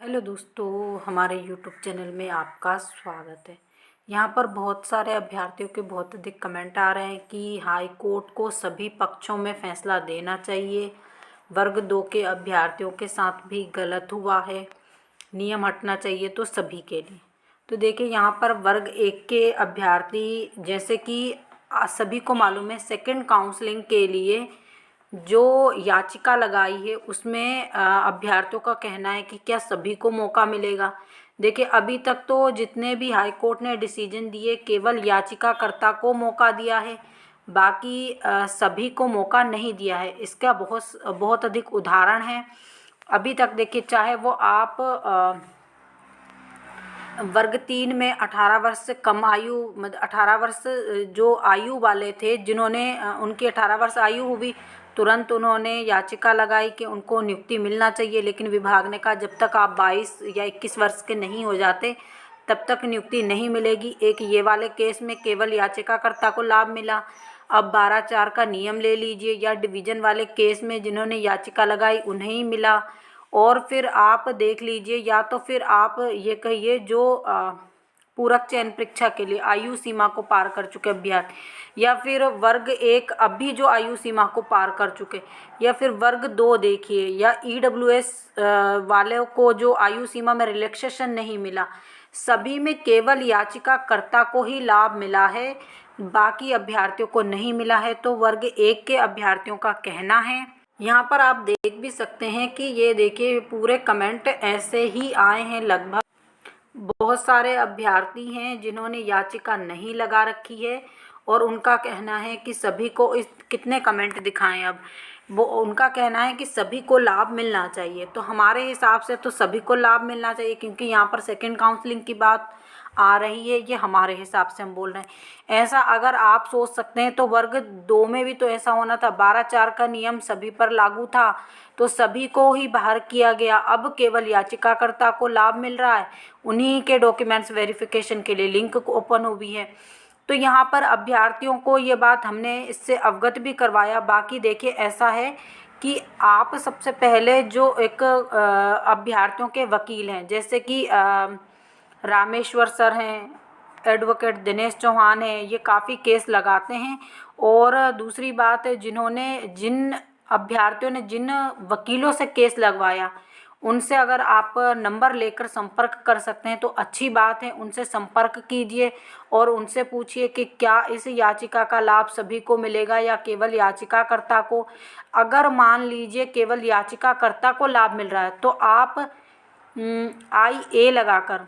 Hello दोस्तों, हमारे YouTube channel में आपका स्वागत है। यहाँ पर बहुत सारे अभ्यर्थियों के बहुत अधिक कमेंट आ रहे हैं कि हाई कोर्ट को सभी पक्षों में फैसला देना चाहिए। वर्ग 2 के अभ्यर्थियों के साथ भी गलत हुआ है, नियम हटना चाहिए तो सभी के लिए। तो देखिए यहाँ पर वर्ग 1 के अभ्यर्थी, जैसे कि सभी को मालूम है, सेकंड काउंसलिंग के लिए जो याचिका लगाई है उसमें अभ्यर्थियों का कहना है कि क्या सभी को मौका मिलेगा। देखिए अभी तक तो जितने भी हाई कोर्ट ने डिसीजन दिए केवल याचिकाकर्ता को मौका दिया है, बाकी सभी को मौका नहीं दिया है। इसका बहुत अधिक उदाहरण है। अभी तक देखिए, चाहे वो आप वर्ग 3 में 18 वर्ष से कम आयु, मतलब 18 वर्ष जो आयु वाले थे, जिन्होंने उनकी 18 वर्ष आयु हुई, तुरंत उन्होंने याचिका लगाई कि उनको नियुक्ति मिलना चाहिए। लेकिन विभाग ने कहा जब तक आप 22 या 21 वर्ष के नहीं हो जाते तब तक नियुक्ति नहीं मिलेगी। एक ये वाले केस में केवल याचिकाकर्ता को लाभ मिला। अब 12(4) का नियम ले लीजिए, या डिवीज़न वाले केस में जिन्होंने याचिका लगाई उन्हें ही मिला। और फिर आप देख लीजिए, या तो फिर आप ये कहिए जो पूरक चयन परीक्षा के लिए आयु सीमा को पार कर चुके अभ्यर्थी, या फिर वर्ग 1 अभी जो आयु सीमा को पार कर चुके, या फिर वर्ग 2 देखिए, या EWS वाले को जो आयु सीमा में रिलैक्सेशन नहीं मिला, सभी में केवल याचिकाकर्ता को ही लाभ मिला है, बाकी अभ्यर्थियों को नहीं मिला है। तो वर्ग 1 के अभ्यर्थियों का कहना है, यहाँ पर आप देख भी सकते हैं कि ये देखिए पूरे कमेंट ऐसे ही आए हैं। लगभग बहुत सारे अभ्यर्थी हैं जिन्होंने याचिका नहीं लगा रखी है, और उनका कहना है कि सभी को, इस कितने कमेंट दिखाएं अब, वो उनका कहना है कि सभी को लाभ मिलना चाहिए। तो हमारे हिसाब से तो सभी को लाभ मिलना चाहिए, क्योंकि यहाँ पर सेकंड काउंसलिंग की बात आ रही है। ये हमारे हिसाब से हम बोल रहे हैं। ऐसा अगर आप सोच सकते हैं तो वर्ग 2 में भी तो ऐसा होना था। 12(4) का नियम सभी पर लागू था, तो सभी को ही बाहर किया गया। अब केवल याचिकाकर्ता को लाभ मिल रहा है। उन्हीं के डॉक्यूमेंट्स वेरिफिकेशन के लिए लिंक ओपन हुई है। तो यहाँ पर अभ्यर्थियों को ये बात हमने इससे अवगत भी करवाया। बाकी देखिए ऐसा है कि आप सबसे पहले जो एक अभ्यर्थियों के वकील हैं, जैसे कि रामेश्वर सर हैं, एडवोकेट दिनेश चौहान हैं, ये काफ़ी केस लगाते हैं। और दूसरी बात है, जिन अभ्यर्थियों ने जिन वकीलों से केस लगवाया, उनसे अगर आप नंबर लेकर संपर्क कर सकते हैं तो अच्छी बात है। उनसे संपर्क कीजिए और उनसे पूछिए कि क्या इस याचिका का लाभ सभी को मिलेगा या केवल याचिकाकर्ता को। अगर मान लीजिए केवल याचिकाकर्ता को लाभ मिल रहा है तो आप IA लगाकर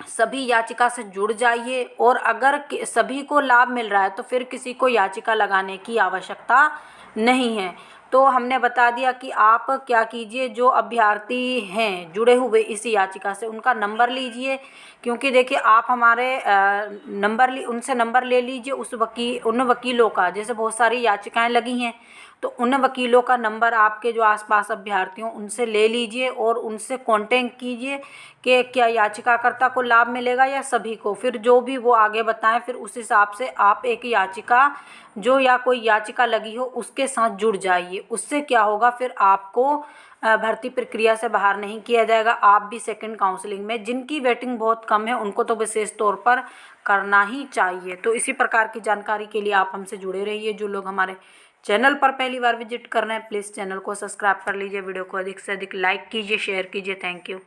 सभी याचिका से जुड़ जाइए, और अगर सभी को लाभ मिल रहा है तो फिर किसी को याचिका लगाने की आवश्यकता नहीं है। तो हमने बता दिया कि आप क्या कीजिए, जो अभ्यर्थी हैं जुड़े हुए इस याचिका से, उनका नंबर लीजिए, क्योंकि देखिए आप हमारे उनसे नंबर ले लीजिए, उन वकीलों का, जैसे बहुत सारी याचिकाएं लगी हैं तो उन वकीलों का नंबर आपके जो आसपास अभ्यर्थी हों उनसे ले लीजिए और उनसे कांटेक्ट कीजिए कि क्या याचिकाकर्ता को लाभ मिलेगा या सभी को। फिर जो भी वो आगे बताएं, फिर उस हिसाब से आप एक याचिका जो, या कोई याचिका लगी हो उसके साथ जुड़ जाइए। उससे क्या होगा, फिर आपको भर्ती प्रक्रिया से बाहर नहीं किया जाएगा। आप भी सेकंड काउंसलिंग में, जिनकी वेटिंग बहुत कम है उनको तो विशेष तौर पर करना ही चाहिए। तो इसी प्रकार की जानकारी के लिए आप हमसे जुड़े रहिए। जो लोग हमारे चैनल पर पहली बार विजिट कर रहे हैं, प्लीज़ चैनल को सब्सक्राइब कर लीजिए। वीडियो को अधिक से अधिक लाइक कीजिए, शेयर कीजिए। Thank you.